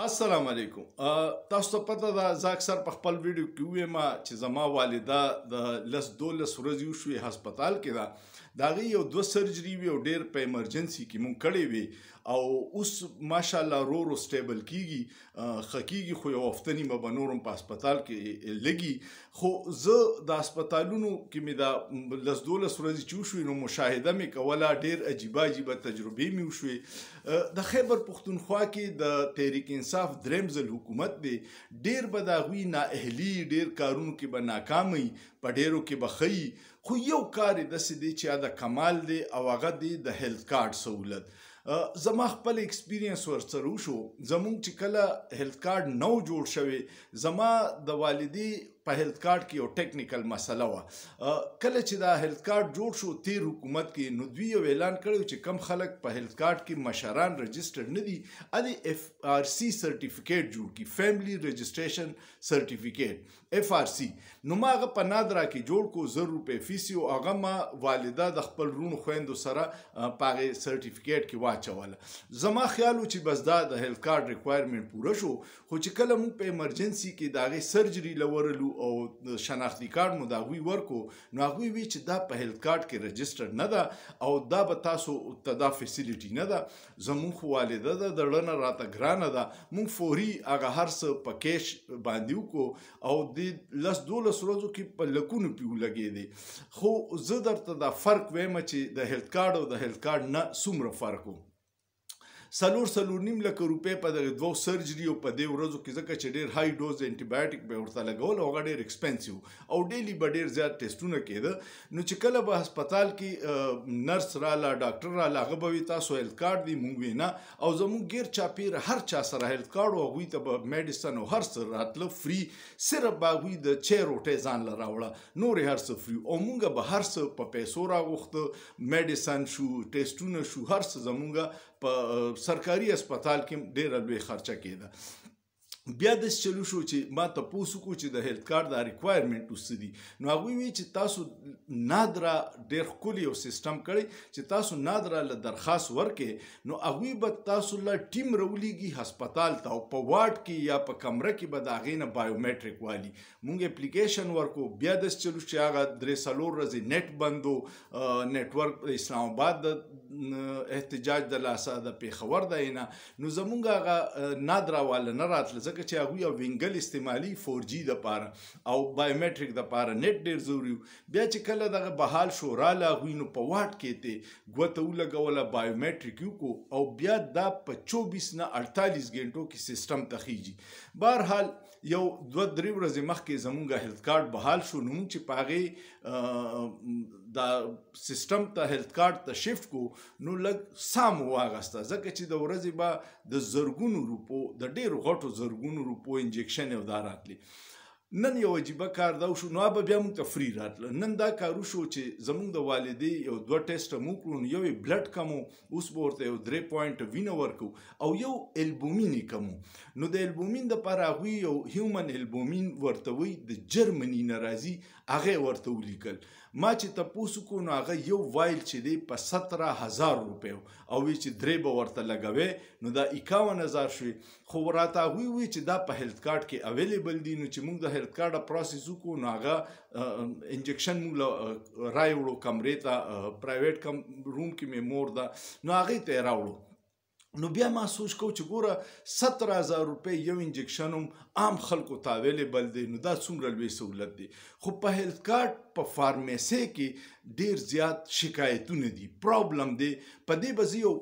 السلام علیکم. تاسو ته پته ده زه اکثر په خپل ویډیو کې وایم چې زما والده د 10-12 ورځې وشوې هسپتال کې ده. د هغې یو 2 سرجري وي او ډېر په ایمرجنسي کې مونږ کړې وي او اوس ماشاءالله ورو ورو سټیبل کیږي، ښه کیږي، خو یو هفته نیمه به نور هم په هسپتال کې لګي. خو زه د هسپتالونو کې مې دا 10-12 ورځې چې وشوې نو مشاهده مې کوله، ډېر عجیبه تجربې مې وشوې. د خیبر پښتونخوا کې د تحریک انصاف دریم ځل حکومت دی، ډېر به د هغوی نااهلي، ډېر کارونو کې به ناکامه وي، په ډېرو کې به ښه وي، خو یو کار یې داسې دی چې د کمال دی او هغه دی د هیلث کارډ سهولت. زما خپل ایکسپیرینس ورسره وشو. زمونږ چې کله هیلث کارډ نو جوړ شوی، زما د والدې په هیلث کارډ کې یو ټیکنیکل مسله وه. کله چې دا هیلث کارډ جوړ شو تیر حکومت کې، نو دوی یو اعلان کړی چې کم خلک په هیلث کارډ کې مشران رجسټر نه دي، هلې FRC سرټیفیکیټ جوړ کړي، فیملی رجسټریشن سرټیفیکیټ FRC. نو ما هغه په نادرا کې جوړ کو، 1,000 روپۍ فیس و. هغه ما والده د خپل رونو خویندو سره په هغې سرټیفیکیټ کې واچوله. زما خیال و چې بس دا د هیلث کارډ ریکوایرمنټ پوره شو، خو چې کله موږ په ایمرجنسي کې د هغې سرجري له ورلو او د شناختي کارډ مو د هغوی ورکو، نو هغوی وی چې دا په هیلث کارډ کې رجسټر نه ده او دا به تاسو ته دا فیسیلیټي نه ده. زموږ خو والده ده، د ړنه راته ګرانه ده. موږ فوري هغه هر څه په کیش باندې وکړو او د 10-12 ورځو کې په لکونو پې ولګېدې. خو زه درته دا فرق وایم چې د هیلث کارډ او د هیلث کارډ نه څومره فرق و. 4.5 لکه روپۍ په دغه 2 سرجري او په دې ورځو کې، ځکه چې ډېر هائی ډوز انټي بایوټیک به ورته لګول او هغه ډېر ایکسپنسیو او ډیلی به ډېر زیات ټیسټونه کېده. نو چې کله به هسپتال کې نرس راله، ډاکټر راله، هغه به وي تاسو هیلث کارډ دی؟ مونږ وی نه. او زموږ ګیر چاپېره هر چا سره هیلث کارډ و، هغوی ته به میډیسن او هر څه راتله فری، صرف به هغوی د چای روټۍ ځان له راوړه، نور یې هر څه فری، او مونږ به هر څه په پیسو راغوښته. میډیسن شو، ټیسټونه شو، هر څه زمونږ په سرکاري هسپتال کې ډېره لوی خرچه کېده. بیا داسې چلو شو چې ما تپوس وکړو چې د هیلث کارډ دا ریکوایرمنټ څه دي. نو هغوی وی چې تاسو نادرا ډېر ښکلی یو سیسټم کړی چې تاسو نادرا له درخواست ورکې، نو هغوی به تاسو له ټیم راولیږي هسپتال ته، او په واډ کې یا په کمره کې به د هغې نه بایومیټریک والي. مونږ اپلیکیشن ورکو. بیا داسې چلو چې هغه 3-4 ورځې نیټ بند و، نیټورک د اسلام آباد د احتجاج د لاسه، د پېښور د اینا، نو زمونږ هغه نادرا واله نه راتله، ځکه چې هغوی یو وینګل استعمالي 4G دپاره او بایومیټریک دپاره نیټ ډېر ضروري و. بیا چې کله دغه بحال شو راله هغوی، نو په واټ کې ته ګوته ولګوله، بایومیټریک وکړو او بیا دا په 24 نه 48 ګنټو کې سیسټم ته خیږي. بهرحال یو 2-3 ورځې مخکې زمونږ هیلث کارډ بحال شو. نو موږ چې په هغې دا سیسټم ته هیلث کارډ ته شفټ کو، نو لږ سام واغسته، ځکه چې د ورځې به د زرګونو روپو، د ډېرو غټو زرګونو روپو انجکشن او دا راتلی. نن یو عجیبه کار دا وشو، نو به بیا موږ ته فری راتله. نن دا کار وشو چې زموږ د والدې یو 2 ټیسټه مو وکړو، نو یو یې بلډ کم و، اوس به ورته یو 3 پوینټه وینه ورکو، او یو البومین یې کم و. نو د البومین دپاره هغوی یو هیومن البومین ورته وایي، د جرمني نه راځي، هغه ورته ولیکل. ما چې تپوس وکړو، نو هغه یو وایل چې دی په 17,000 روپۍ او وی چې 3 به ورته لګوې، نو دا 51,000 شوې. خو راته هغوی وی چې دا په هیلث کارډ کې اویلیبل دي. نو چې موږ د هیلث کارډ پروسس وکړو، نو هغه انجکشن موږ له راوړو کمرې ته، پرایویټ روم کې مې مور ده، نو هغې ته یې راوړو. نو بیا ما سوچ کو چې ګوره 17,000 روپۍ یو انجکشن هم عام خلکو ته اویلیبل دی، نو دا څومره لوی سهولت دی. خو په هیلث کارډ په فارمیسۍ کې ډېر زیات شکایتونه دي، پرابلم دی. په دې به زه یو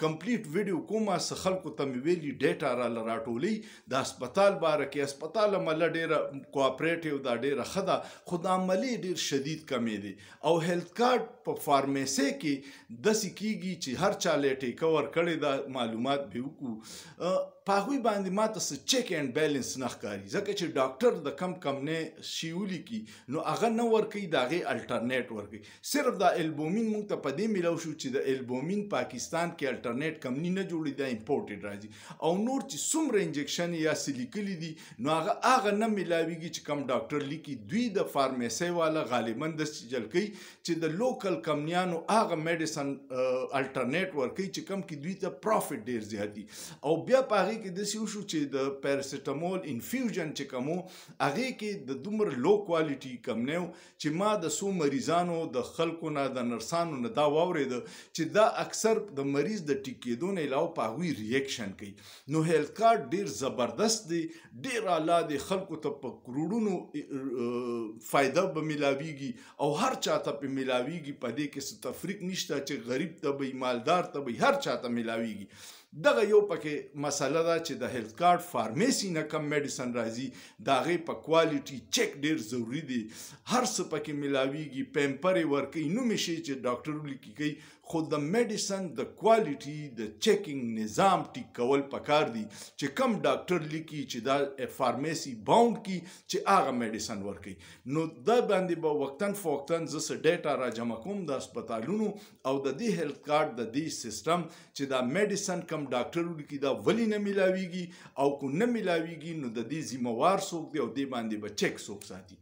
کمپلیټ ویډیو کومه، څه خلکو ته مې ویلي ډیټا راله راټولوي د هسپتال باره کې. هسپتال عمله ډېره کوآپریټیو ده، ډېره ښه ده، خو د عملې ډېر شدید کمې دی. او هیلث کارډ په فارمیسۍ کې داسې کیږي چې هر چا له ټیکه ورکړې ده، معلومات به وکړو. په هغوی باندې ماته څه چیک اینډ بیلنس نه ښکاري، ځکه چې ډاکټر د کم کمنۍ شي ولیکي، نو هغه نه ورکوي، د هغې الټرنیټ ورکوي. صرف دا البومین موږ ته په دې میلاو شو چې د البومین پاکستان کې الټرنیټ کمپني نه جوړي، دا امپورټډ راځي. او نور چې څومره انجکشن یا څه لیکلي دي، نو هغه نه میلاویږي چې کم ډاکټر لیکي. دوی د فارمیسۍ والا غالبا داسې چل کوي چې د لوکل کمپنیانو هغه میډیسن الټرنیټ ورکوي چې کم کې دوی ته پروفیټ ډېر زیات دي، او بیا په هغې هغې کې داسې وشو چې د پیراسیټامول انفیوژن چې کوم و هغې کې د دومره لو کوالټي کم نه و چې ما د څو مریضانو د خلکو نه د نرسانو نه دا واورېده چې دا اکثر د مریض د ټیک کېدو نه علاوه په هغوی ریاکشن کوي. نو هیلث کارت ډېر زبردست دی، ډېر اعلی دی، خلکو ته په کروڑونو فایده به میلاویږي او هر چا ته پې میلاویږي. په دې کې څه تفریق نشته چې غریب ته به مالدار ته به هر چا ته میلاویږي. دغه یو پکې مسله ده چې د هیلث کارت فارمیسي نه کم میډیسن راځي، د هغې په کوالټي چک ډېر ضروري دی. هر څه پکې میلاویږي، پیمپرې ورکوي، نومې شي چې ډاکټر ولیکي کوي، خو د میډیسن د کوالټي د چیکینګ نظام ټیک کول پکار دي چې کم ډاکټر لیکي چې دا فارمیسي باونډ کی چې هغه میډیسن ورکوي. نو دا باندې به وقتاً فوقتاً زه څه ډیټا را جمع کوم د هسپتالونو او د دې هیلث کارت د دې سیستم چې دا میډیسن کم ډاکټر ولیکي دا ولې نه میلاویږي او کو نه میلاویږي نو د دې ذمہوار څوک دی او دې باندې به چک څوک ساتي.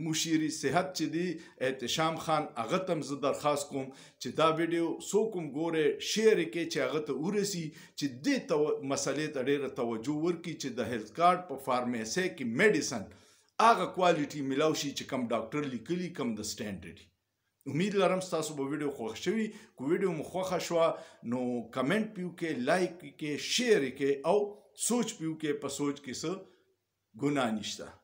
مشیر صحت چې دی احتشام خان هغه ته هم زه درخواست کوم چې دا ویډیو څوک هم ګورې شیر یې کړي چې هغه ته ورسي چې دې مسلې ته ډېره توجه ورکړي چې د هیلث کارت په فارمیسۍ کې میډیسن هغه کوالټي میلاو شي چې کم ډاکټر لیکلي کم د سټینډرډ. امید لرم ستاسو به ویډیو خوښ شوي. که ویډیو مو خوښه شوه نو کمنټ پې وکړئ، لایک یې کړئ، شیر یې کړئ او سوچ پې وکړئ. په سوچ کې څه ګناه نشته.